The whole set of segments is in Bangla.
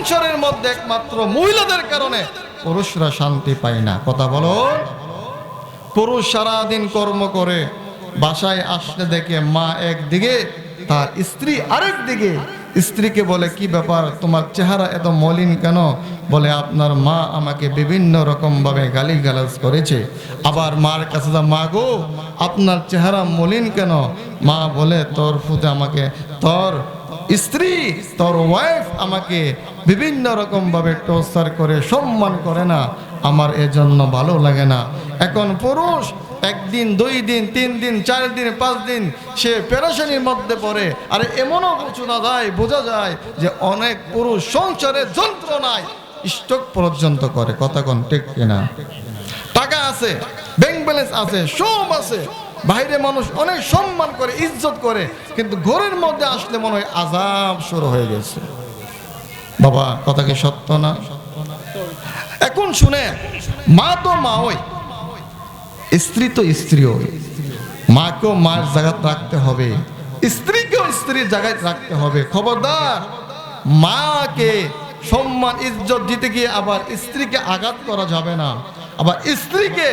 সংসারের মধ্যে একমাত্র মহিলাদের কারণে পুরুষরা শান্তি পায় না। কথা বলো। পুরুষ সারাদিন কর্ম করে বাসায় আসলে দেখে মা একদিকে, তার স্ত্রী আরেক দিকে। স্ত্রীকে বলে, কি ব্যাপার, তোমার চেহারা এত মলিন কেন? বলে, আপনার মা আমাকে বিভিন্ন রকমভাবে গালিগালাজ করেছে। আবার মার কাছে যা, মা গো আপনার চেহারা মলিন কেন? মা বলে, তোর ফুতে আমাকে, তোর স্ত্রী, তোর ওয়াইফ আমাকে বিভিন্ন রকমভাবে টর্চার করে, সম্মান করে না, আমার এজন্য ভালো লাগে না। এখন পুরুষ একদিন, 2 দিন, 3 দিন, 4 দিন, 5 দিন সে পেরেশানির মধ্যে পড়ে। আর এমনও বোঝা যায় যে অনেক পুরুষ সংসারে যন্ত্রণায় স্ট্রোক পর্যন্ত করে। কথা কোন ঠিক কিনা? টাকা আছে, ব্যাংক ব্যালেন্স আছে, সব আছে, বাইরে মানুষ অনেক সম্মান করে, ইজ্জত করে, কিন্তু ঘরের মধ্যে আসলে মনে হয় আযাব শুরু হয়ে গেছে। বাবা, কথা কি সত্য না? এখন শুনে, মা তো মা ওই, স্ত্রী তো স্ত্রী ওই। মাকেও মার জায়গায় রাখতে হবে, স্ত্রীকেও স্ত্রীর জায়গায় রাখতে হবে। খবরদার, মাকে সম্মান ইজ্জত দিতে গিয়ে আবার স্ত্রীকে আঘাত করা যাবে না। আবার স্ত্রীকে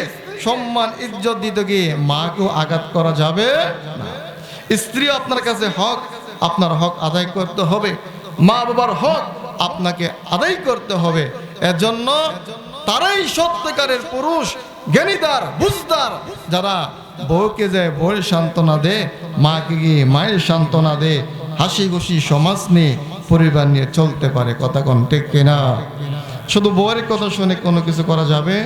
সম্মান ইজ্জত দিতে গিয়ে মাকেও আঘাত করা যাবে না। স্ত্রী আপনার কাছে হক, আপনার হক আদায় করতে হবে। মা বাবার হক আপনাকে আদায় করতে হবে। এজন্য তারাই সত্যিকারের পুরুষ, জ্ঞানীদার, বুঝদার, যারা বউকে যায় বউয়ের সান্ত্বনা দে, মাকে গিয়ে মায়ের সান্ত্বনা দে, হাসি খুশি সমাজ নিয়ে, পরিবার নিয়ে চলতে পারে। কথা কোন ঠিক কিনা? শুধু বউয়ের কথা শুনে কোনো কিছু করা যাবে?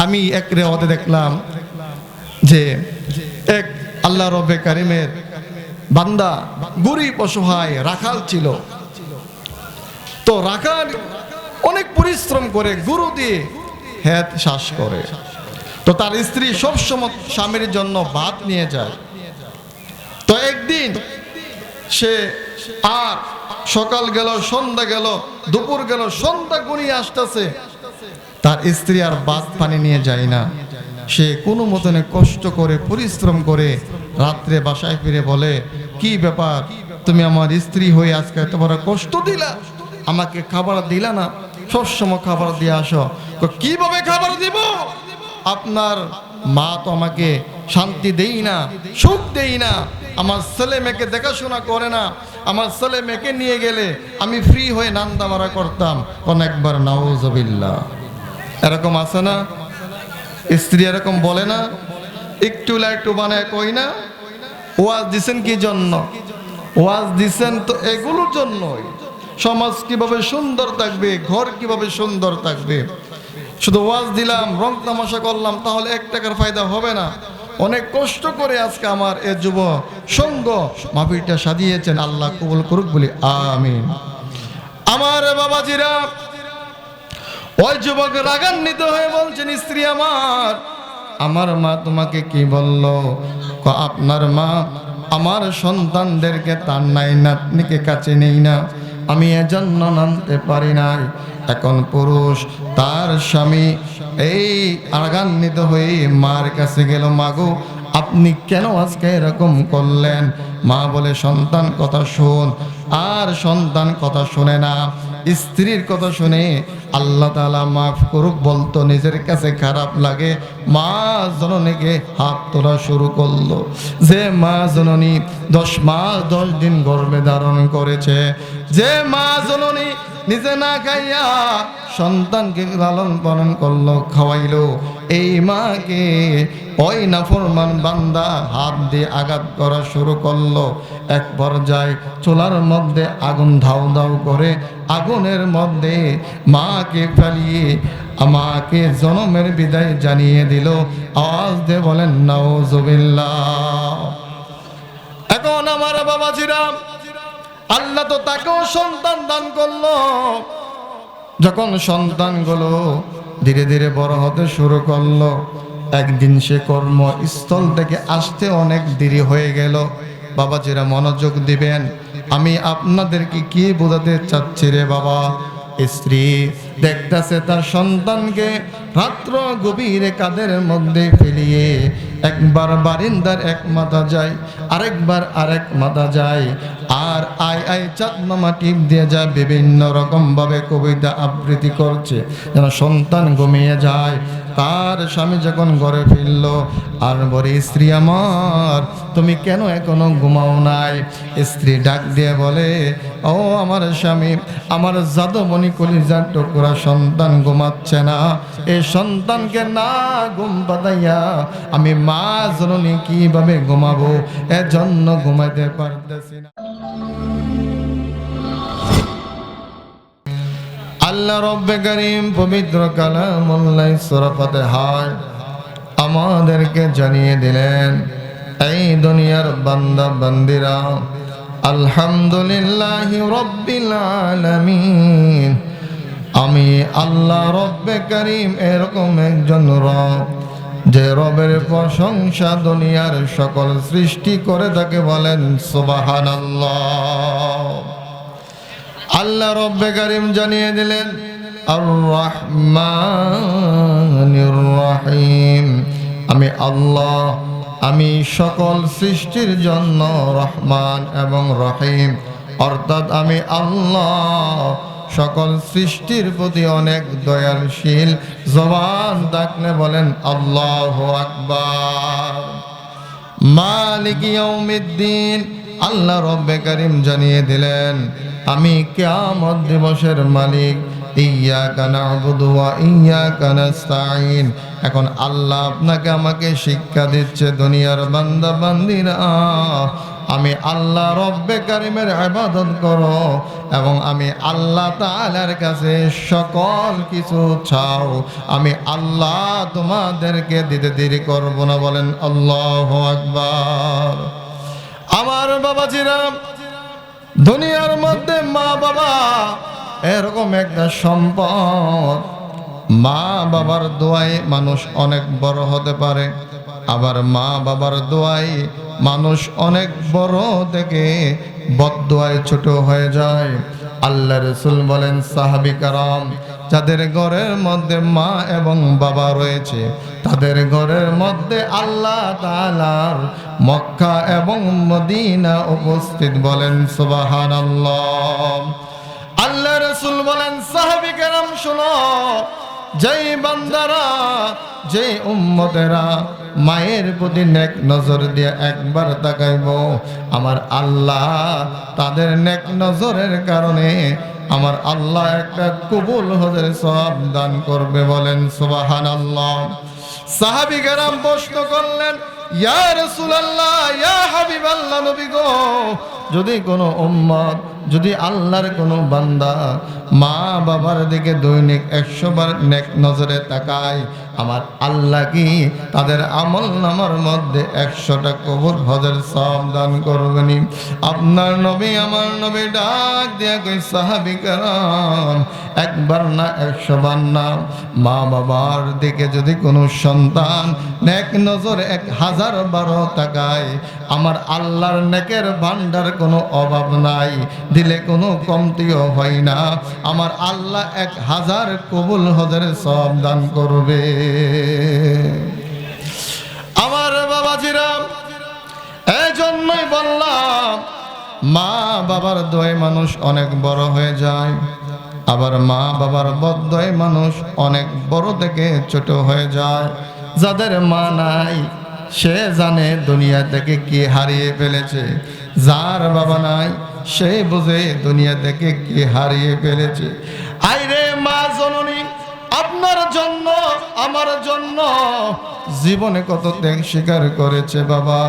আমি এক রেওয়াতে দেখলাম যে এক আল্লাহ রব্বে কারিমের বান্দা, গরিব অসহায় রাখাল ছিল। তো রাখাল অনেক পরিশ্রম করে, গুরু দিয়ে হেত শ্বাস করে। তো তার স্ত্রী সবসময় স্বামীর জন্য ভাত নিয়ে যায়। তো একদিন সে, আর সকাল গেল, সন্ধ্যা গেল, দুপুর গেল, সন্ধ্যা গড়িয়ে আসতেছে, তার স্ত্রী আর ভাত পানি নিয়ে যায় না। সে কোনো মতনে কষ্ট করে, পরিশ্রম করে রাত্রে বাসায় ফিরে বলে, কি ব্যাপার, তুমি আমার স্ত্রী হয়ে আজকে এত বড় কষ্ট দিলা, আমাকে খাবার দিলা না, সবসময় খাবার দিয়ে আসো। কিভাবে খাবার দিব? আপনার মা তো আমাকে শান্তি দেই না, সুখ দেই না, আমার ছেলে মেয়েকে দেখাশোনা করে না, আমার ছেলে মেয়েকে নিয়ে গেলে আমি ফ্রি হয়ে নান্দামারা করতাম। অনেকবার নাউজুবিল্লাহ। এরকম আছে না? স্ত্রী এরকম বলে না? একটু লাইটু বানায় কই না? ওয়াজ দিছেন কি জন্য? ওয়াজ দিছেন তো এগুলোর জন্যই। সমাজ কিভাবে সুন্দর থাকবে, ঘর কিভাবে সুন্দর থাকবে। শুধু ওয়াজ দিলাম, রং তামাশা করলাম, তাহলে 1 টাকার ফায়দা হবে না। অনেক কষ্ট করে আজকে আমার এ যুব সঙ্গ মাহফিলটা সাজিয়েছেন, আল্লাহ কবুল করুক বলি আমিন। আমার বাবাজিরা, ওই যুবক রাগান্বিত হয়ে বলছেন, স্ত্রী আমার মা তোমাকে কি বলল? আপনার মা আমার সন্তানদেরকে তার নাই নাতনিকে কাছে নেই না, আমি এজন্য নামতে পারি নাই। এখন পুরুষ তার স্বামী এই রাগান্বিত হয়ে মার কাছে গেল, মাগো আপনি কেন আজকে এরকম করলেন? মা বলে, সন্তান কথা শোন। আর সন্তান কথা শুনে না, স্ত্রীর কথা শুনে আল্লাহ তাআলা মাফ করুক বলতো নিজের কাছে খারাপ লাগে। মা জননীকে হাত তোলা শুরু করলো। যে মা জননী 10 মাস 10 দিন গর্ভে ধারণ করেছে, যে মা জননী নিজে না খাইয়া সন্তানকে লালন পালন করলো, খাওয়াইলো, এই মাকে ওই নাফরমান বান্দা হাত দিয়ে আঘাত করা শুরু করলো। এক পর্যায়ে চুলার মধ্যে আগুন ধাউ ধাউ করে, আগুনের মধ্যে মাকে ফেলিয়ে আমাকে জনমের বিদায় জানিয়ে দিল। আওয়াজ দিয়ে বলেন নাউজুবিল্লাহ। এখন আমার বাবাজিরা, আল্লাহ তো তাকেও সন্তান দান করলো। যখন সন্তানগুলো ধীরে ধীরে বড় হতে শুরু করলো, একদিন সে কর্মস্থল থেকে আসতে অনেক দেরি হয়ে গেল। বাবাজিরা মনোযোগ দিবেন, আমি আপনাদেরকে কি বোঝাতে চাচ্ছি রে বাবা। স্ত্রী দেখতেছে তার সন্তানকে রাত্র গভীরে কাঁধের মধ্যে ফেলিয়ে একবার বারিন্দার এক মাথা যায়, আরেকবার আরেক মাথা যায়, আর আই আই চাঁদ মামা টিপ দিয়ে যা বিভিন্ন রকম ভাবে কবিতা আবৃত্তি করছে যেন সন্তান ঘুমিয়ে যায়। তার স্বামী যখন ঘরে ফিরল আর বলে, স্ত্রী আমার তুমি কেন এখনো ঘুমাও নাই? স্ত্রী ডাক দিয়ে বলে, ও আমার স্বামী, আমার জাদুমণি কলিজার টুকরা সন্তান ঘুমাচ্ছে না। এই সন্তানকে না ঘুম পাতাইয়া আমি মা জননী কিভাবে ঘুমাবো, এজন্য ঘুমাইতে পারতেছি না। আল্লাহ রব্বে করিম পবিত্র কালামুল্লাহ সূরা ফাতিহায় আমাদেরকে জানিয়ে দিলেন, এই দুনিয়ার বান্দা বান্দিরা, আলহামদুলিল্লাহি রাব্বিল আলামিন, আমি আল্লাহ রব্বে করিম এরকম একজন রব যে রবের প্রশংসা দুনিয়ার সকল সৃষ্টি করে তাকে বলেন সুবহানাল্লাহ। আল্লাহ রব্বে করিম জানিয়ে দিলেন, আর রহমানির রহিম, আমি আল্লাহ, আমি সকল সৃষ্টির জন্য রহমান এবং রহিম, অর্থাৎ আমি আল্লাহ সকল সৃষ্টির প্রতি অনেক দয়ালশীল। জবান থাকলে বলেন আল্লাহু আকবার। মালিক ইয়াউমিদ্দিন, আল্লাহ রব্বে করিম জানিয়ে দিলেন, আমি কিয়ামত দিবসের মালিক। ইয়্যাকা না'বুদু ওয়া ইয়্যাকা নাস্তাঈন। এখন আল্লাহ আপনাকে আমাকে শিক্ষা দিচ্ছে, দুনিয়ার বান্দা বান্দিরা, আমি আল্লাহ রব্বে কারিমের ইবাদত করো এবং আমি আল্লাহ তাআলার কাছে সকল কিছু চাও। আমি আল্লাহ তোমাদেরকে দিতে দেরি করব না। বলেন আল্লাহু আকবার। আমার বাবাজিরা, দুনিয়ার মধ্যে মা বাবা এরকম একটা সম্পদ। মা বাবার দোয়ায় মানুষ অনেক বড় হতে পারে, আবার মা বাবার দোয়ায় মানুষ অনেক বড় থেকে বদদোয়ায় ছোট হয়ে যায়। আল্লাহ রাসূল বলেন, সাহাবী کرام যাদের ঘরের মধ্যে মা এবং বাবা রয়েছে তাদের ঘরের মধ্যে আল্লাহ তাআলার মক্কা এবং মদিনা উপস্থিত। বলেন সুবহানাল্লাহ। আল্লাহ রাসূল বলেন, সাহাবী کرام শোনো, যেই বান্দারা, যেই উম্মতেরা মায়ের প্রতি নেক নজর দিয়ে একবার তাকাইব, আমার আল্লাহ তাদের নেক নজরের কারণে আমার আল্লাহ একটা কবুল হজের সওয়াব দান করবে। বলেন সুবহানাল্লাহ। সাহাবী کرام প্রশ্ন করলেন, ইয়া রাসূলুল্লাহ, ইয়া হাবিবাল্লাহ, নবী গো, যদি কোনো উম্মত, যদি আল্লাহর কোনো বান্দা মা বাবার দিকে দৈনিক 100 বার নেক নজরে তাকায়, আমার আল্লাহ কি তাদের আমল নামার মধ্যে 100টা কবুল হজের সওয়াব দান করবেন? আপনার নবী, আমার নবী ডাক দিয়া কই, সাহাবী کرام একবার না 100 বার না, মা বাবার দিকে যদি কোনো সন্তান নেক নজরে 1000 বারও তাকায়, আমার আল্লাহর নেকের ভান্ডার কোনো অভাব নাই, দিলে কোনো কমতিও হয় না। আমার আল্লাহ 1000 কবুল হজের সওয়াব দান করবে। আমার বাবাজিরা, এজন্যই বললাম, মা বাবার দোয়ায় মানুষ অনেক বড় হয়ে যায়, আবার মা বাবার বদদোয়ায় মানুষ অনেক বড় থেকে ছোট হয়ে যায়। যাদের মা নাই সে জানে দুনিয়া থেকে কি হারিয়ে ফেলেছে, যার বাবা নাই সে বুঝে দুনিয়া থেকে কি হারিয়ে ফেলেছে। আইরে মা জননী, আপনার জন্য আমার জন্য জীবনে কত ত্যাগ স্বীকার করেছে বাবা।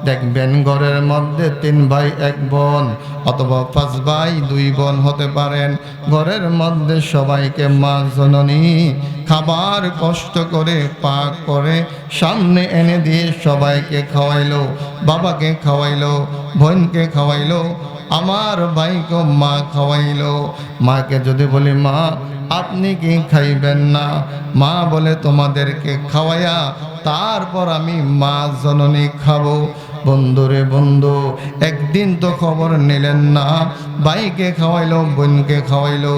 দেখবেন ঘরের মধ্যে 3 ভাই 1 বোন অথবা 5 ভাই 2 বোন হতে পারেন। ঘরের মধ্যে সবাইকে মা জননী খাবার কষ্ট করে পাক করে সামনে এনে দিয়ে সবাইকে খাওয়াইলো, বাবাকে খাওয়াইলো, বোনকে খাওয়াইলো, আমার ভাইকে মা খাওয়াইলো। মাকে যদি বলি, মা আপনি কি খাইবেন না? মা বলে, তোমাদেরকে খাওয়াইয়া তারপর আমি মা জননী খাবো। বন্ধুরে বন্ধু, একদিন তো খবর নিলেন না, ভাইকে খাওয়াইলো, বোনকে খাওয়াইলো,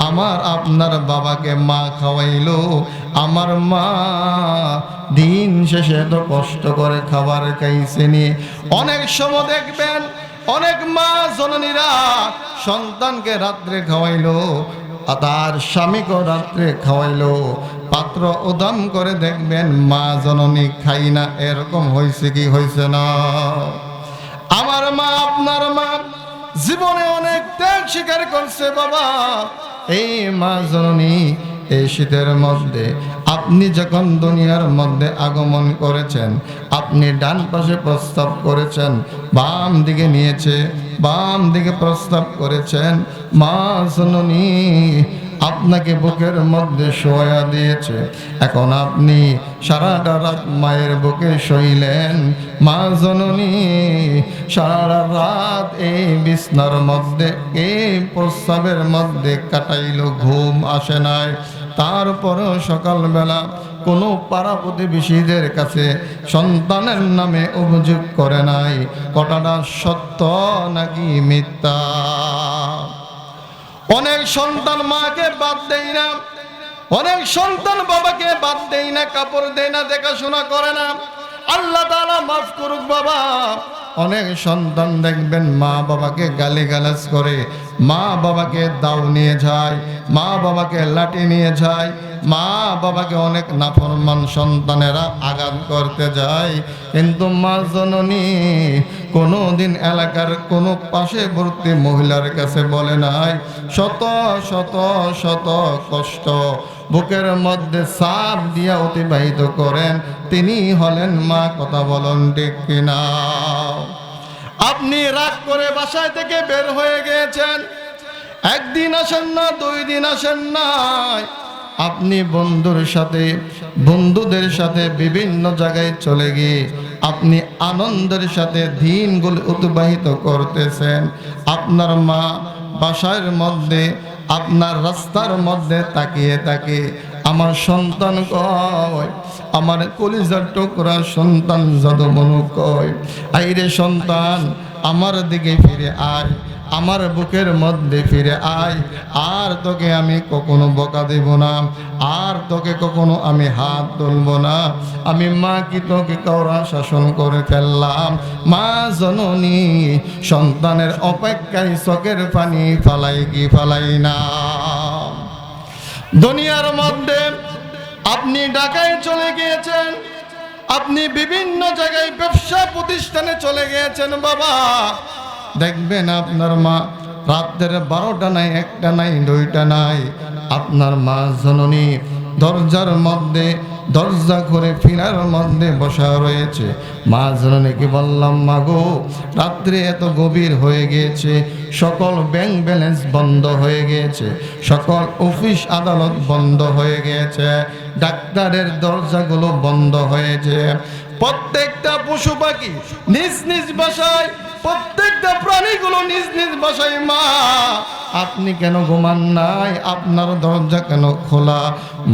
আমার আপনার বাবাকে মা খাওয়াইলো। আমার মা দিন শেষে তো কষ্ট করে খাবার খাইছে নি। অনেক সময় দেখবেন অনেক মা জননীরা সন্তানকে রাত্রে খাওয়াইলো, তার স্বামীকে রাত্রে খাওয়াইলো, পাত্র উদাম করে দেখবেন মা জননী খাই না। এরকম হয়েছে কি হয়েছে না? আমার মা আপনার মা জীবনে অনেক ত্যাগ স্বীকার করছে বাবা। এই মা জননী এই শীতের মধ্যে আপনি যখন দুনিয়ার মধ্যে আগমন করেছেন, আপনি ডান পাশে প্রস্তাব করেছেন, বাম দিকে নিয়েছে, বাম দিকে প্রস্তাব করেছেন। মা জননী আপনাকে বুকের মধ্যে শোয়া দিয়েছে। এখন আপনি সারাটা রাত মায়ের বুকে শুইলেন। মা জননী সারা রাত এই বিছনার মধ্যে, এই প্রস্রাবের মধ্যে কাটাইল, ঘুম আসে নাই। তারপরেও সকালবেলা কোনো পাড়া প্রতিবেশীদের কাছে সন্তানের নামে অভিযোগ করে নাই। কথাটা সত্য নাকি মিথ্যা? অনেক সন্তান মাকে বাদ দেয় না, অনেক সন্তান বাবাকে বাদ দেয় না, কাপড় দেয় না, দেখাশোনা করে না। আল্লাহ তাআলা মাফ করুক বাবা। অনেক সন্তান দেখবেন মা বাবাকে গালিগালাজ করে, মা বাবাকে দাও নিয়ে যায়, মা বাবাকে লাঠি নিয়ে যায়, মা বাবাকে অনেক নাফরমান সন্তানেরা আঘাত করতে যায়। কিন্তু মা জননী কোনোদিন এলাকার কোনো পাশেবর্তী মহিলার কাছে বলে নাই। শত শত শত কষ্ট বুকের মধ্যে চাপ দিয়া অতিবাহিত করেন তিনি হলেন মা। কথা বলুন ঠিক কিনা? আপনি রাগ করে বাসায় থেকে বের হয়ে গিয়েছেন, একদিন আসেন না, 2 দিন আসেন না। আপনি বন্ধুদের সাথে বিভিন্ন জায়গায় চলে গিয়ে আপনি আনন্দের সাথে দিনগুলো অতিবাহিত করতেছেন। আপনার মা বাসার মধ্যে, আপনার রাস্তার মধ্যে তাকিয়ে তাকিয়ে আমার সন্তান কয়, আমার কলিজার টুকরা সন্তান যদুমনু কয়, আইরে সন্তান আমার দিকে ফিরে আয়, আমার বুকের মধ্যে ফিরে আয়। আর তোকে আমি কখনো বকা দেব না, আর তোকে কখনো আমি হাত তুলব না। আমি মা কি তোকে কড়া শাসন করে ফেললাম। মা জননী সন্তানের অপেক্ষায় চোখের পানি ফালাই কি ফালাই না? দুনিয়ার মধ্যে আপনি ঢাকায় চলে গিয়েছেন, আপনি বিভিন্ন জায়গায় ব্যবসা প্রতিষ্ঠানে চলে গিয়েছেন বাবা। দেখবেন আপনার মা রাতের 12টা নাই, 1টা নাই, 2টা নাই, আপনার মা জননী দরজার মধ্যে, দরজা করে ফিনার মধ্যে বসা রয়েছে। মা জননীকে বললাম, মা গো, রাত্রে এত গভীর হয়ে গিয়েছে, সকল ব্যাংক ব্যালেন্স বন্ধ হয়ে গিয়েছে, সকল অফিস আদালত বন্ধ হয়ে গিয়েছে, ডাক্তারের দরজাগুলো বন্ধ হয়েছে, প্রত্যেকটা পশু পাখি নিজ নিজ বাসায়, প্রত্যেকটা প্রাণীগুলো নিজ নিজ বাসায়। মা আপনি কেন ঘুমান নাই? আপনার দরজা কেন খোলা?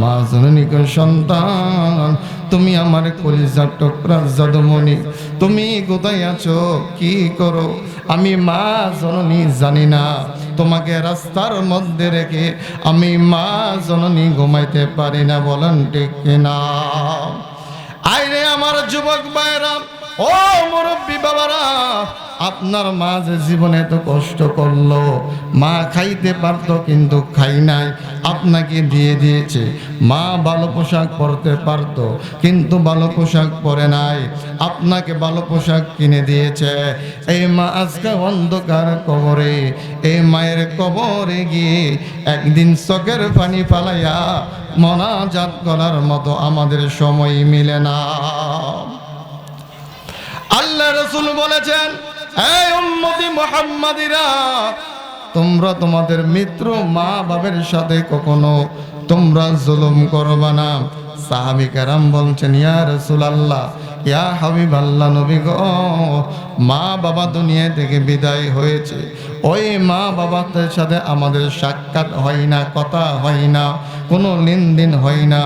মা জননী কয়, সন্তান তুমি আমার কলিজার টুকরা যদুমণি, তুমি কোথায় আছো, কি করো? আমি মা জননী জানি না। তোমাকে রাস্তার মধ্যে রেখে আমি মা জননী ঘুমাইতে পারি না। বলেন ঠিক কিনা? আইরে আমার যুবক ভাইরা, ও মুরব্বী বাবারা, আপনার মা যে জীবনে এত কষ্ট করলো, মা খাইতে পারতো কিন্তু খাই নাই, আপনাকে দিয়ে দিয়েছে। মা ভালো পোশাক পরতে পারতো কিন্তু ভালো পোশাক পরে নাই, আপনাকে ভালো পোশাক কিনে দিয়েছে। এই মা আজকে অন্ধকার কবরে, এই মায়ের কবরে গিয়ে একদিন চোখের পানি ফালাইয়া মোনাজাত করার মতো আমাদের সময় মিলে না। আল্লাহ রাসূল বলেছেন, এই উম্মতি মুহাম্মাদিরা, তোমরা তোমাদের মিত্র মা বাবার সাথে কখনো তোমরা জুলুম করবা না। সাহাবী কেরাম বলছেন, ইয়া রাসূলুল্লাহ, ইয়া হাবিবাল্লাহ, নবী গো, মা বাবা দুনিয়া থেকে বিদায় হয়েছে, ওই মা বাবার সাথে আমাদের সাক্ষাৎ হয় না, কথা হয় না, কোনো লেনদেন হয় না।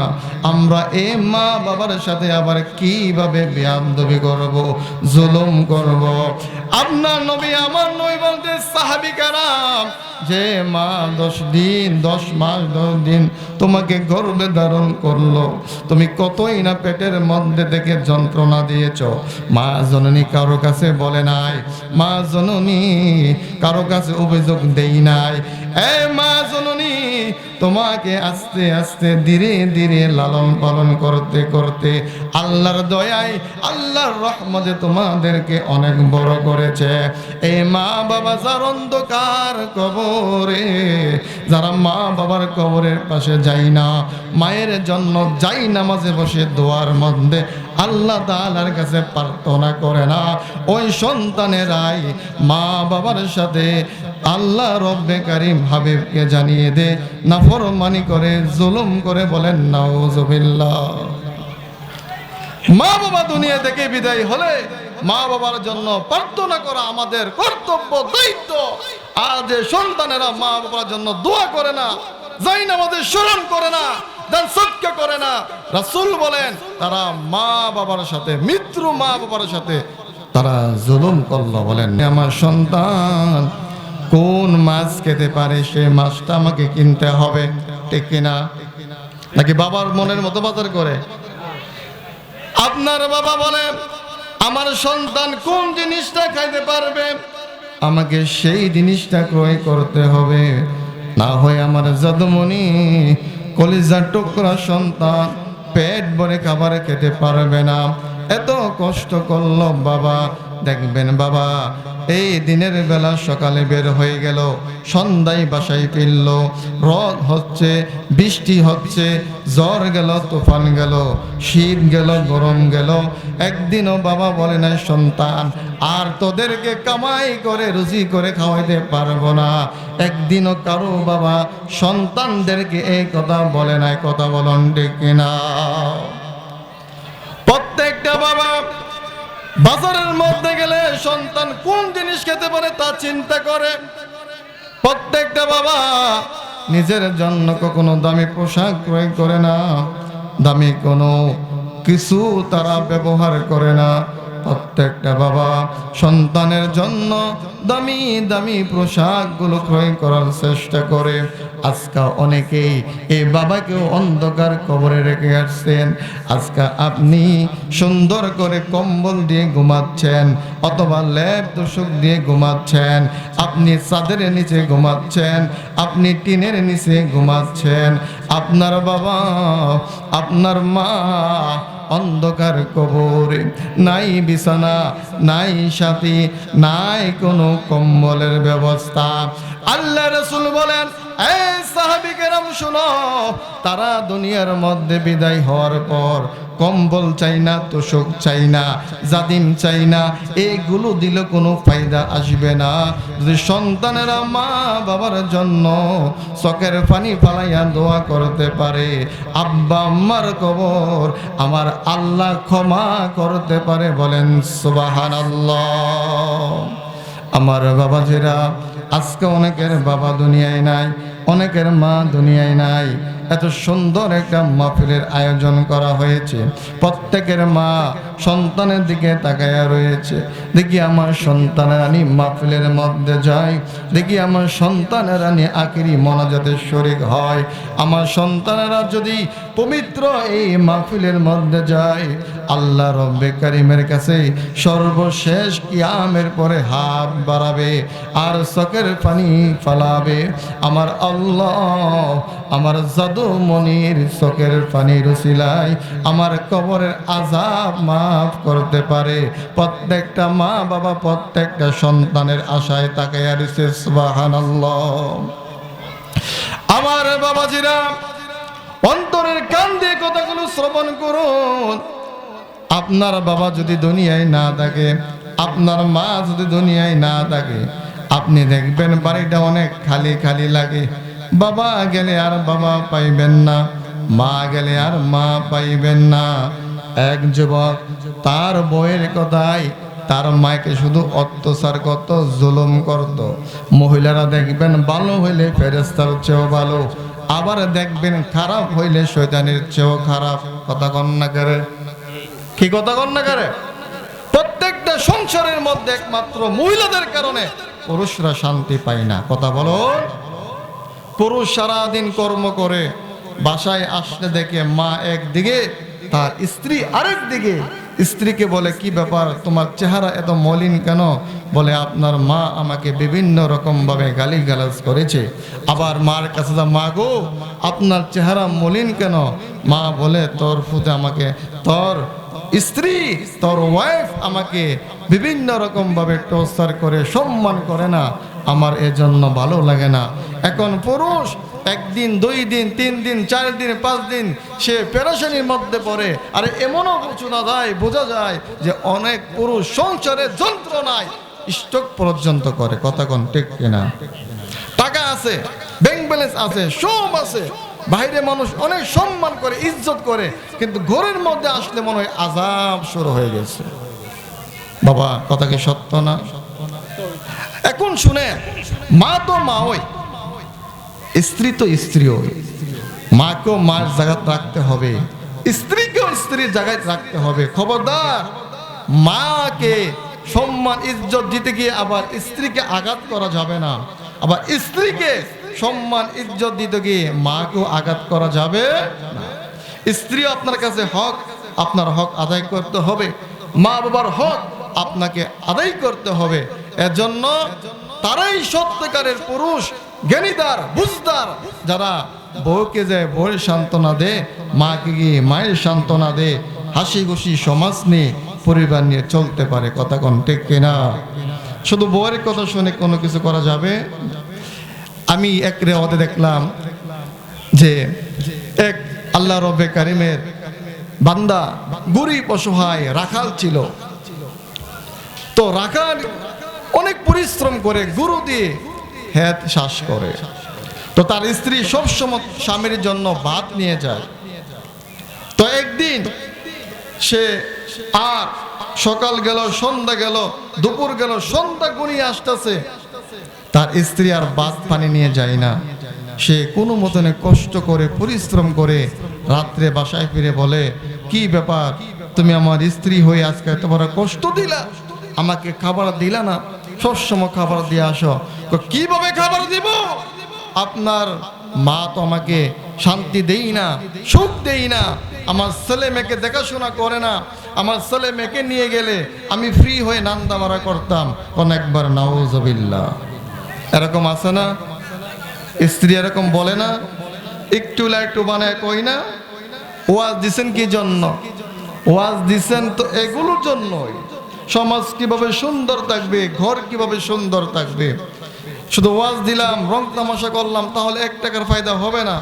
আমরা এই মা বাবার সাথে আবার কিভাবে বেয়াদবি করব, জুলুম করব? আপনার নবী আমার নবী বলতে সাহাবী কারাম যে মা 10 দিন 10 মাস 10 দিন তোমাকে গর্ভে ধারণ করলো, তুমি কতই না পেটের মধ্যে থেকে যন্ত্রণা দিয়েছো। মা জননী কারো কাছে বলে নাই, মা জননী কারো কাছে অভিযোগ দেই নাই। এ মা জননী, তোমাকে আস্তে আস্তে ধীরে ধীরে লালন পালন করতে করতে আল্লাহর দয়ায় আল্লাহর রহমতে তোমাদেরকে অনেক বড় করেছে। এই মা বাবা যার অন্ধকার কবরে, যারা মা বাবার কবরের পাশে যায় না, মায়ের জন্য যাই নামাজে বসে দোয়ার মধ্যে আল্লাহ তাআলার কাছে প্রার্থনা করে না, ওই সন্তানেরাই মা বাবার সাথে আল্লাহ রব্বে কারিম হাবিবকে জানিয়ে দে নাফরমানি করে, জুলুম করে। বলেন নাউজুবিল্লাহ। মা বাবা দুনিয়া থেকে বিদায় হলে মা বাবার জন্য প্রার্থনা করা আমাদের কর্তব্য, দায়িত্ব। আর যে সন্তানেরা মা বাবার জন্য দোয়া করে না, যাই না আমাদের স্মরণ করে না, দান সদকা করে না, রাসূল বলেন তারা মা বাবার সাথে, মিত্র মা বাবার সাথে তারা জুলুম করলো। বলেন আমার সন্তান কোন মাছ খেতে পারে সেই মাছটা আমাকে কিনতে হবে, ঠিক কিনা? নাকি বাবার মনের মতো বাজার করে? আপনার বাবা বলে আমার সন্তান কোন জিনিসটা খাইতে পারবে, আমাকে সেই জিনিসটা ক্রয় করতে হবে, না হয় আমার জাদুমণি কলিজার টুকরা সন্তান পেট ভরে খাবার খেতে পারবে না। এত কষ্ট করলো বাবা। দেখবেন বাবা এই দিনের বেলা সকালে বের হয়ে গেল, সন্ধ্যায় বাসায় ফিরল, রোদ হচ্ছে, বৃষ্টি হচ্ছে, জ্বর গেল, তুফান গেল, শীত গেল, গরম গেল, একদিনও বাবা বলে নাই সন্তান আর তোদেরকে কামাই করে রুজি করে খাওয়াইতে পারবো না। একদিনও কারো বাবা সন্তানদেরকে এই কথা বলে নাই। কথা বলুন ঠিক কিনা? প্রত্যেকটা বাবা বাজারের মধ্যে গেলে সন্তান কোন জিনিস খেতে পারে তা চিন্তা করে। প্রত্যেকটা বাবা নিজের জন্য কখনো দামি পোশাক ক্রয় করে না, দামি কোনো কিছু তারা ব্যবহার করে না। প্রত্যেকটা বাবা সন্তানের জন্য দামি দামি পোশাকগুলো ক্রয় করার চেষ্টা করে। আজকে অনেকেই এই বাবাকেও অন্ধকার কবরে রেখে আসছেন। আজকে আপনি সুন্দর করে কম্বল দিয়ে ঘুমাচ্ছেন, অথবা লেপ তোষক দিয়ে ঘুমাচ্ছেন, আপনি চাঁদের নিচে ঘুমাচ্ছেন, আপনি টিনের নিচে ঘুমাচ্ছেন। আপনার বাবা আপনার মা অন্ধকার কবরে, নাই বিছানা, নাই সাথী, নাই কোনো কম্বলের ব্যবস্থা। আল্লাহ রাসূল বলেন এই সাহাবী কেরাম শুনো, তারা দুনিয়ার মধ্যে বিদায় হওয়ার পর কম্বল চাই না, তোষক চাই না, জাদিম চাই না, এগুলো দিলে কোনো ফায়দা আসবে না। যদি সন্তানেরা মা বাবার জন্য চোখের পানি ফালাইয়া দোয়া করতে পারে, আব্বা আম্মার কবর আমার আল্লাহ ক্ষমা করতে পারে। বলেন সুবহানাল্লাহ। আমার বাবাজিরা, আজকে অনেকের বাবা দুনিয়ায় নাই, অনেকের মা দুনিয়ায় নাই। এত সুন্দর একটা মাহফিলের আয়োজন করা হয়েছে, প্রত্যেকের মা সন্তানের দিকে তাকায়া রয়েছে। দেখি আমার সন্তানেরা নি মাহফিলের মধ্যে যায়, দেখি আমার সন্তানেরা নি আখিরি মোনাজাতের শরীক হয়। আমার সন্তানেরা যদি পবিত্র এই মাহফিলের মধ্যে যায়, আল্লাহ রব্বে কারিমের কাছে সর্বশেষ কিয়ামের পরে হাত বাড়াবে আর চোখের পানি ফালাবে। আমার আল্লাহ আমার জাদু মনির চোখের পানির উসিলায় আমার কবরের আযাব মাফ করতে পারে। প্রত্যেকটা মা বাবা প্রত্যেকটা সন্তানের আশায় তাকায়া রয়েছে। সুবহানাল্লাহ। আমার বাবাজিরা, অন্তরের কান দিয়ে কথাগুলো শ্রবণ করুন। আপনার বাবা যদি দুনিয়ায় না থাকে, আপনার মা যদি দুনিয়ায় না থাকে, আপনি দেখবেন বাড়িটা অনেক খালি খালি লাগে। বাবা গেলে আর বাবা পাইবেন না, মা গেলে আর মা পাইবেন না। এক যুবক তার বউয়ের কথায় তার মাকে শুধু অত্যাচার করত, জুলুম করত। মহিলারা দেখবেন ভালো হইলে ফেরেশতার চেয়েও ভালো, আবার দেখবেন খারাপ হইলে শয়তানের চেয়েও খারাপ। কথা কন না করে? কি কথা কন না করে? প্রত্যেকটা সংসারের মধ্যে একমাত্র মহিলাদের কারণে পুরুষরা শান্তি পায় না। কথা বলো। পুরুষ সারাদিন কর্ম করে বাসায় আসলে দেখে মা একদিকে, তার স্ত্রী আরেক দিকে। স্ত্রীকে বলে, কি ব্যাপার, তোমার চেহারা এত মলিন কেন? বলে, আপনার মা আমাকে বিভিন্ন রকম ভাবে গালিগালাজ করেছে। আবার মার কাছে যা, মা গো আপনার চেহারা মলিন কেন? মা বলে, তোর ফুতে আমাকে, তোর স্ত্রী, তোর ওয়াইফ আমাকে বিভিন্ন রকম ভাবে টর্চার করে, সম্মান করে না, আমার এজন্য ভালো লাগে না। এখন পুরুষ একদিন, 2 দিন, 3 দিন, 4 দিন, 5 দিন সে পেরেশানির মধ্যে পড়ে। আর এমনও বোঝা যায় যে অনেক পুরুষ সংসারের যন্ত্রণায় স্ট্রোক পর্যন্ত করে। কথা কোন ঠিক কিনা? টাকা আছে, ব্যাংক ব্যালেন্স আছে, সব আছে, বাইরে মানুষ অনেক সম্মান করে, ইজ্জত করে, কিন্তু ঘরের মধ্যে আসলে মনে হয় আযাব শুরু হয়ে গেছে। বাবা, কথা কি সত্য না? এখন শুনে, মা তো মা ওই, স্ত্রী তো স্ত্রী ওই। মাকেও মার জায়গায় রাখতে হবে, স্ত্রীকেও স্ত্রীর জায়গায় রাখতে হবে। খবরদার, মাকে সম্মান ইজ্জত দিতে গিয়ে আবার স্ত্রীকে আঘাত করা যাবে না। আবার স্ত্রীকে সম্মান ইজ্জত দিতে গিয়ে মাকেও আঘাত করা যাবে না। স্ত্রী আপনার কাছে হক, আপনার হক আদায় করতে হবে। মা বাবার হক আপনাকে আদায় করতে হবে। এজন্য তারাই সত্যিকারের পুরুষ, জ্ঞানীদার, বুঝদার, যারা বউকে যে বউয়ের সান্ত্বনা দে, মাকে গিয়ে মায়ের সান্ত্বনা দে, হাসি খুশি সমাজ নিয়ে, পরিবার নিয়ে চলতে পারে। কথা কোন ঠিক কিনা? শুধু বউয়ের কথা শুনে কোনো কিছু করা যাবে? আমি এক রেওয়াতে দেখলাম যে এক আল্লাহ রব্বে কারিমের বান্দা, গরিব অসহায় রাখাল ছিল। তো রাখাল অনেক পরিশ্রম করে, গুরু দিয়ে হেদ শ্বাস করে। তো তার স্ত্রী সবসময় স্বামীর জন্য ভাত নিয়ে যায়। তো একদিন সে, আর সকাল গেল, সন্ধ্যা গেল, দুপুর গেল, সন্ধ্যা গড়িয়ে আসতেছে, তার স্ত্রী আর ভাত পানি নিয়ে যায় না। সে কোনো মতনে কষ্ট করে, পরিশ্রম করে রাত্রে বাসায় ফিরে বলে, কি ব্যাপার, তুমি আমার স্ত্রী হয়ে আজকে এত বড় কষ্ট দিলা, আমাকে খাবার দিলা না, সবসময় খাবার দিয়ে আসো। কিভাবে খাবার দিব? আপনার মা তো আমাকে শান্তি দেই না, সুখ দেই না, আমার ছেলে মেয়েকে দেখাশোনা করে না, আমার ছেলে মেয়েকে নিয়ে গেলে আমি ফ্রি হয়ে নান্দা মারা করতাম। কোন একবার নাউজুবিল্লাহ। এরকম আছে না? স্ত্রী এরকম বলে না? একটু লাইটু বানায় কই না? ওয়াজ দিছেন কি জন্য? ওয়াজ দিছেন তো এগুলোর জন্যই। সমাজ কিভাবে সুন্দর থাকবে, ঘর কিভাবে সুন্দর থাকবে। শুধু ওয়াজ দিলাম, রং তামাশা করলাম, তাহলে 1 টাকার ফায়দা হবে না।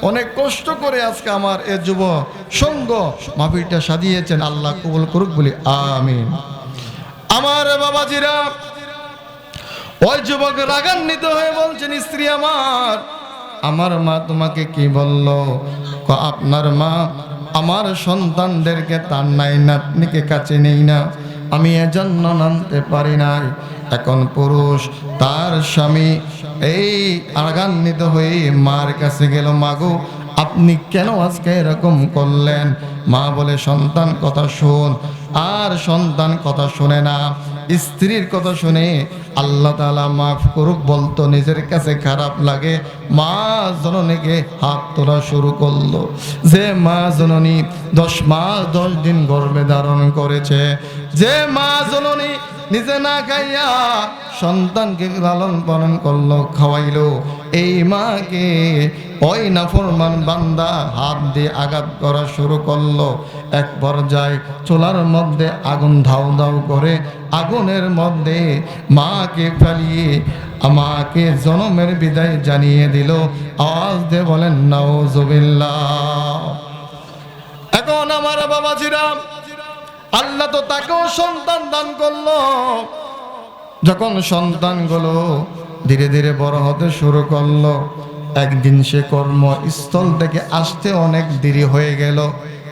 অনেক কষ্ট করে আজকে আমার এ যুব সঙ্গ মাহফিলটা সাজিয়েছেন, আল্লাহ কবুল করুক বলি আমিন। আমার বাবাজিরা, ওই যুবক রাগান্বিত হয়ে বলছেন, স্ত্রী আমার মা তোমাকে কি বলল? আপনার মা আমার সন্তানদেরকে তার নাই নাতনিকে কাছে নেই না, আমি এজন্য নামতে পারি নাই। এখন পুরুষ তার স্বামী এই রাগান্বিত হয়ে মার কাছে গেল, মাগো আপনি কেন আজকে এরকম করলেন? মা বলে, সন্তান কথা শোন। আর সন্তান কথা শুনে না, স্ত্রীর কথা শুনে আল্লাহ তাআলা মাফ করুক বলতো নিজের কাছে খারাপ লাগে। মা জননীকে হাত তোলা শুরু করলো। যে মা জননী 10 মাস 10 দিন গর্ভে ধারণ করেছে, যে মা জননী নিজে না খাইয়া সন্তানকে লালন পালন করলো, খাওয়াইলো, এই মাকে ওই নাফরমান বান্দা হাত দিয়ে আঘাত করা শুরু করলো। এক পর্যায়ে চুলার মধ্যে আগুন ধাউ ধাউ করে, আগুনের মধ্যে মাকে ফেলিয়ে আমাকে জনমের বিদায় জানিয়ে দিল। আওয়াজ দিয়ে বলেন নাউজুবিল্লাহ। এখন আমার বাবাজিরা, আল্লাহ তো তাকেও সন্তান দান করলো। যখন সন্তানগুলো ধীরে ধীরে বড় হতে শুরু করলো, একদিন সে কর্মস্থল থেকে আসতে অনেক দেরি হয়ে গেল।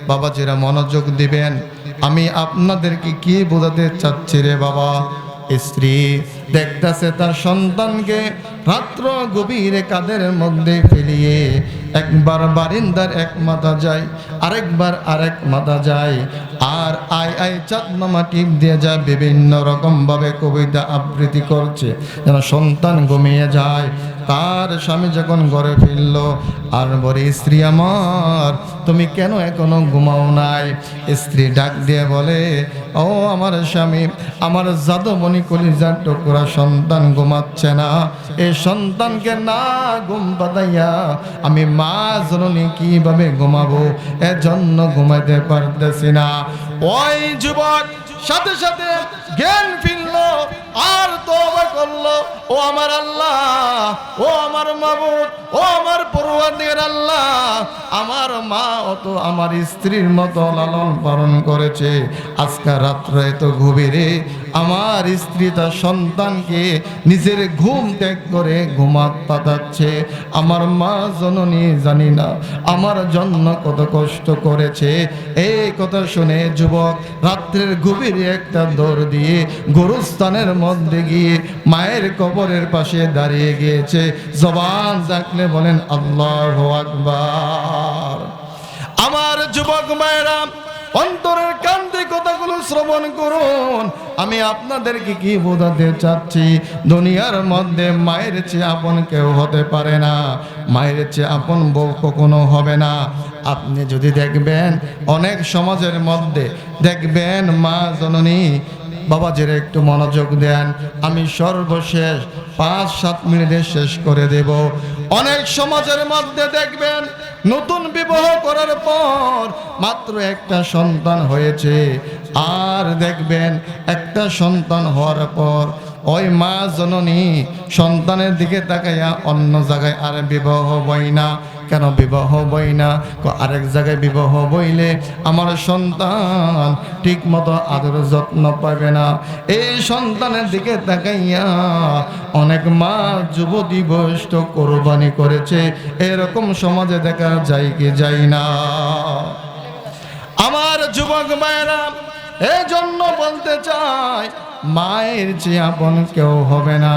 বাবাজিরা মনোযোগ দিবেন, আমি আপনাদেরকে কি বোঝাতে চাচ্ছি রে বাবা। স্ত্রী দেখতেছে তার সন্তানকে রাত্র গভীরে কাদের মধ্যে ফেলিয়ে একবার বারিন্দার এক মাথা যায়, আরেকবার আরেক মাথা যায়, আর আর আই আই চাঁদ মামা টিপ দিয়ে যা বিভিন্ন রকম ভাবে কবিতা আবৃত্তি করছে যেন সন্তান ঘুমিয়ে যায়। তার স্বামী যখন ঘরে ফিরল আর বলে, স্ত্রী আমার তুমি কেন এখনো ঘুমাও নাই? স্ত্রী ডাক দিয়ে বলে, ও আমার স্বামী, আমার জাদুমণি কলিজার টুকরা সন্তান ঘুমাচ্ছে না। এই সন্তানকে না ঘুম পাতাইয়া আমি মা জননী কিভাবে ঘুমাবো, এজন্য ঘুমাইতে পারতেছি না। ওই যুবক সাথে সাথে জ্ঞান ফিরল আর তওবা করলো, ও আমার আল্লাহ, ও আমার মাবুদ, ও আমার পরওয়ারদিগার আল্লাহ, আমার মা অত আমার স্ত্রীর মতো লালন পালন করেছে, আজকে রাত্রে এত গভীরে আমার স্ত্রী তার সন্তানকে নিজের ঘুম ত্যাগ করে ঘুমাত পাতাচ্ছে। আমার মা জননী জানি না আমার জন্য কত কষ্ট করেছে। এই কথা শুনে যুবক রাত্রের গভীরে একটা দৌড় দিয়ে গোরস্থানের মধ্যে গিয়ে মায়ের কবরের পাশে দাঁড়িয়ে গিয়েছে। জবান থাকলে বলেন আল্লাহু আকবার। আমার যুবক মায়েরা, অন্তরের কান্তে কথাগুলো শ্রবণ করুন। আমি আপনাদেরকে কি বোঝাতে চাচ্ছি, দুনিয়ার মধ্যে মায়ের চেয়ে আপন কেউ হতে পারে না, মায়ের চেয়ে আপন বউ কখনো হবে না। আপনি যদি দেখবেন অনেক সমাজের মধ্যে দেখবেন মা জননী, বাবাজির একটু মনোযোগ দেন, আমি সর্বশেষ 5-7 মিনিটে শেষ করে দেব। অনেক সমাজের মধ্যে দেখবেন নতুন বিবাহ করার পর মাত্র একটা সন্তান হয়েছে, আর দেখবেন একটা সন্তান হওয়ার পর ওই মা জননী সন্তানের দিকে তাকাইয়া অন্য জায়গায় আর বিবাহ বই না। কেন বিবাহ বই না? আরেক জায়গায় বিবাহ বইলে আমার সন্তান ঠিক মতো আদর যত্ন পাবে না। এই সন্তানের দিকে তাকাইয়া অনেক মা যুবতী বয়স্ক কোরবানি করেছে। এরকম সমাজে দেখা যায় কি যায় না? আমার যুবক মায়েরা, এই জন্য বলতে চাই, মায়ের চেয়ে আপন কেউ হবে না,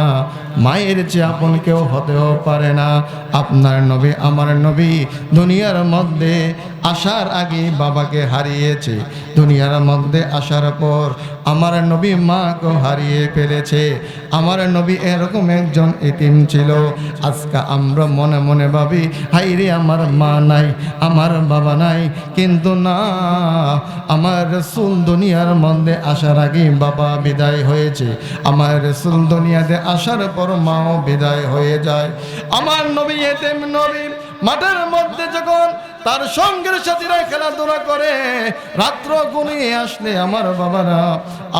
মায়ের চেয়ে আপন কেউ হতেও পারে না। আপনার নবী আমার নবী দুনিয়ার মধ্যে আসার আগে বাবাকে হারিয়েছে, দুনিয়ার মধ্যে আসার পর আমার নবী মাকে হারিয়ে ফেলেছে। আমার নবী এরকম একজন এতিম ছিল। আজকে আমরা মনে মনে ভাবি, হাই রে আমার মা নাই, আমার বাবা নাই, কিন্তু না, আমার রাসূল দুনিয়ার মধ্যে আসার আগে বাবা বিদায় হয়েছে, আমার রাসূল দুনিয়াতে আসার পর মাও বিদায় হয়ে যায়। আমার নবী এতিম নবী মাঠের মধ্যে যখন তার সঙ্গের সাথীরা খেলাধুলা করে, রাত্র ঘনিয়ে আসলে আমার বাবারা,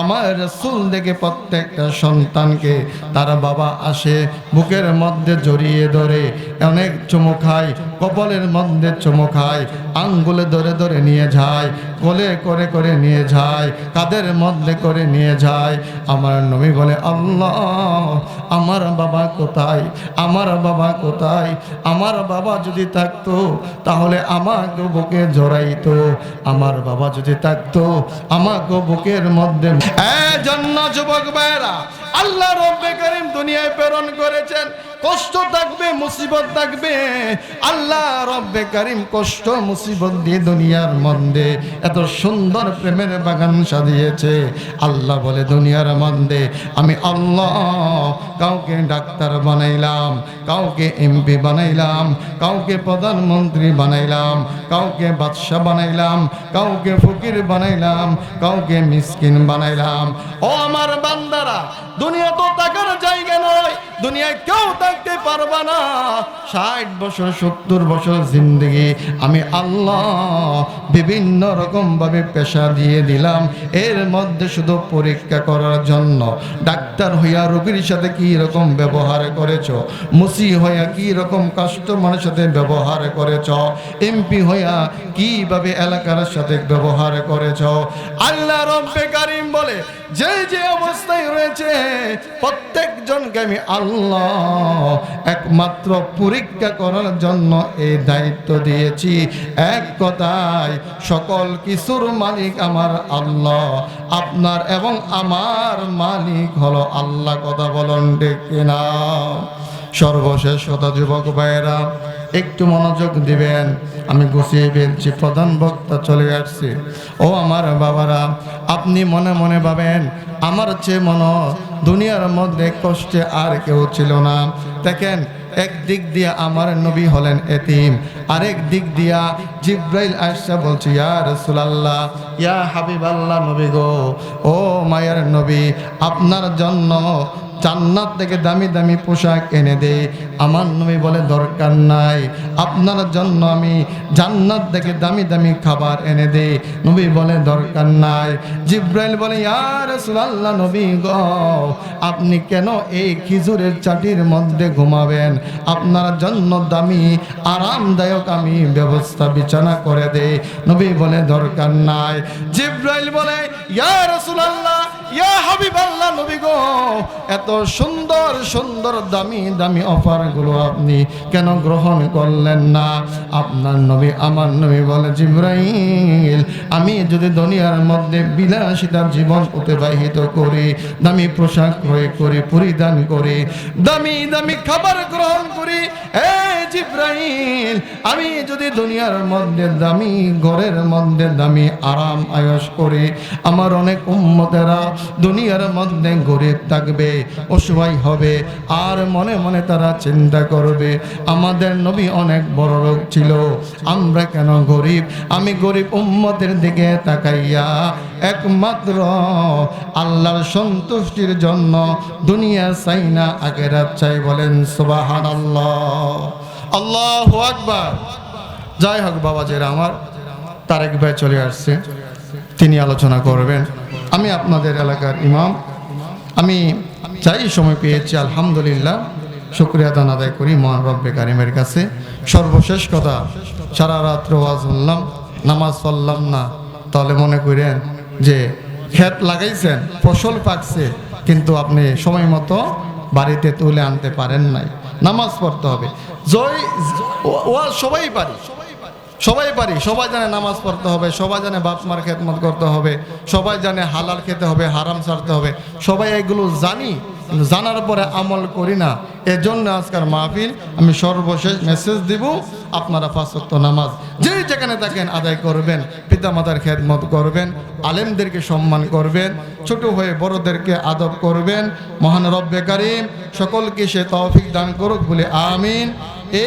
আমার রাসূল দেখে প্রত্যেকটা সন্তানকে তার বাবা আসে বুকের মধ্যে জড়িয়ে ধরে, অনেক চুমু খায়, কপালের মধ্যে চুমু খায়, আঙ্গুলে ধরে ধরে নিয়ে যায়, কোলে করে করে নিয়ে যায়, কাদের মধ্যে করে নিয়ে যায়। আমার নবী বলে, আল্লাহ আমার বাবা কোথায়, আমার বাবা কোথায়? আমার বাবা যদি থাকতো তাহলে আমাকে বুকে জড়াইতো, আমার বাবা যদি থাকতো আমাকে বুকের মধ্যে। এজন্য যুবক ভাইরা, আল্লাহ রব্বে কারীম দুনিয়ায় প্রেরণ করেছেন, কষ্ট থাকবে, মুসিবত থাকবে। আল্লাহ রব্বে কারীম কষ্ট মুসিবত দিয়ে দুনিয়ার মধ্যে এত সুন্দর প্রেমের বাগান সাজিয়েছে। আল্লাহ বলে, দুনিয়ার মধ্যে আমি আল্লাহ কাউকে ডাক্তার বানাইলাম, কাউকে এমপি বানাইলাম, কাউকে প্রধানমন্ত্রী বানাইলাম, কাউকে বাদশা বানাইলাম, কাউকে ফকির বানাইলাম, কাউকে মিসকিন বানাইলাম। ও আমার বান্দারা, দুনিয়া তো থাকার জায়গা নয়, দুনিয়ায় কেউ থাকতে পারবা না। 60 বছর 70 বছর জিন্দেগি আমি আল্লাহ বিভিন্ন রকম ভাবে পেশা দিয়ে দিলাম, এর মধ্যে শুধু পরীক্ষা করার জন্য। ডাক্তার হইয়া রোগীর সাথে কি রকম ব্যবহার করেছ, মুসি হইয়া কি রকম কাস্টমারের সাথে ব্যবহার করেছ, এমপি হইয়া কিভাবে এলাকার সাথে ব্যবহার করেছ। আল্লাহ রব্বে কারীম বলে, যে যে অবস্থায় রয়েছে প্রত্যেকজনকে আমি আল্লাহ একমাত্র পরীক্ষা করার জন্য এই দায়িত্ব দিয়েছি। এক কথায় সকল কিছুর মালিক আমার আল্লাহ, আপনার এবং আমার মালিক হলো আল্লাহ। কথা বলুন ঠিক কিনা? সর্বশেষ কথা যুবক ভাইয়েরা, একটু মনোযোগ দিবেন। আমি গুছিয়ে বলছি, প্রধান বক্তা চলে আসছে। ও আমার বাবারা, আপনি মনে মনে ভাবেন আমার চেয়ে মনে দুনিয়ার মধ্যে কষ্টে আর কেউ ছিল না। দেখেন, এক দিক দিয়া আমার নবী হলেন এতিম, আরেক দিক দিয়া জিব্রাইল আয়েশা বলছে, ইয়া রাসূলুল্লাহ, ইয়া হাবিবাল্লাহ, নবী গো, ও মায়ের নবী, আপনার জন্য জান্নাত থেকে দামি দামি পোশাক এনে দে। আমার নবী বলে, দরকার নাই, আপনার জন্য আমি জান্নাত থেকে দামি দামি খাবার এনে দে। নবী বলে, দরকার নাই। জিব্রাইল বলে, ইয়া রাসূলুল্লাহ, নবী গো, আপনি কেন এই খেজুরের চাটির মধ্যে ঘুমাবেন? আপনার জন্য দামি আরামদায়ক আমি ব্যবস্থা বিছানা করে দে। নবী বলে, দরকার নাই। জিব্রাইল বলে, ইয়া রাসূলুল্লাহ, ইয়া হাবিবাল্লাহ, নবী গো, এত সুন্দর সুন্দর দামি দামি অফারগুলো আপনি কেন গ্রহণ করলেন না? আপনার নবী, আমার নবী বলে, জিব্রাইল, আমি যদি দুনিয়ার মধ্যে বিলাসিতার জীবন অতিবাহিত করি, দামি পোশাক ক্রয় করি, পরিধান করি, দামি দামি খাবার গ্রহণ করি, জিব্রাইল, আমি যদি দুনিয়ার মধ্যে দামি ঘরের মধ্যে দামি আরাম আয়েশ করি, আমার অনেক উম্মতেরা দুনিয়ার মধ্যে গরিব থাকবে, অসহায় হবে, আর মনে মনে তারা চিন্তা করবে আমাদের নবী অনেক বড় লোক ছিল, আমরা কেন গরিব? আমি গরিব উম্মতের দিকে তাকাইয়া একমাত্র আল্লাহর সন্তুষ্টির জন্য দুনিয়া চাই না, আখিরাত চাই। বলেন সুবহানাল্লাহ, আল্লাহু আকবার। যাই হোক বাবাজিরা আমার, তারেক ভাই চলে আসছে, তিনি আলোচনা করবেন। আমি আপনাদের এলাকার ইমাম, আমি যাই সময় পেয়েছি আলহামদুলিল্লাহ শুকরিয়া দান আদায় করি মহান রব্বে কারিমের কাছে। সর্বশেষ কথা, সারা রাত্র ওয়াজ শুনলাম, নামাজ পড়লাম না, তাহলে মনে করেন যে ক্ষেত লাগাইছেন, ফসল পাকছে, কিন্তু আপনি সময় মতো বাড়িতে তুলে আনতে পারেন নাই। নামাজ পড়তে হবে। ওয়াজ সবাই পারি, সবাই পারি, সবাই জানে নামাজ পড়তে হবে, সবাই জানে বাপ মার খেদমত করতে হবে, সবাই জানে হালাল খেতে হবে, হারাম ছাড়তে হবে, সবাই এগুলো জানি, কিন্তু জানার পরে আমল করি না। এজন্য আজকের মাহফিল। আমি সর্বশেষ মেসেজ দিব, আপনারা ৫ ওয়াক্ত নামাজ যেই যেখানে থাকেন আদায় করবেন, পিতামাতার খেদমত করবেন, আলেমদেরকে সম্মান করবেন, ছোট হয়ে বড়দেরকে আদব করবেন। মহান রব্বে কারিম সকলকে সে তৌফিক দান করুক বলে আমিন।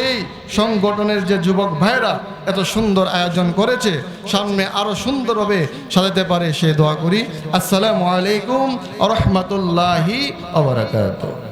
এই সংগঠনের যে যুবক ভাইরা এত সুন্দর আয়োজন করেছে, সামনে আরো সুন্দরভাবে সাজাতে পারে সে দোয়া করি। আসসালামু আলাইকুম ওয়া রাহমাতুল্লাহি ওয়া বারাকাতুহু।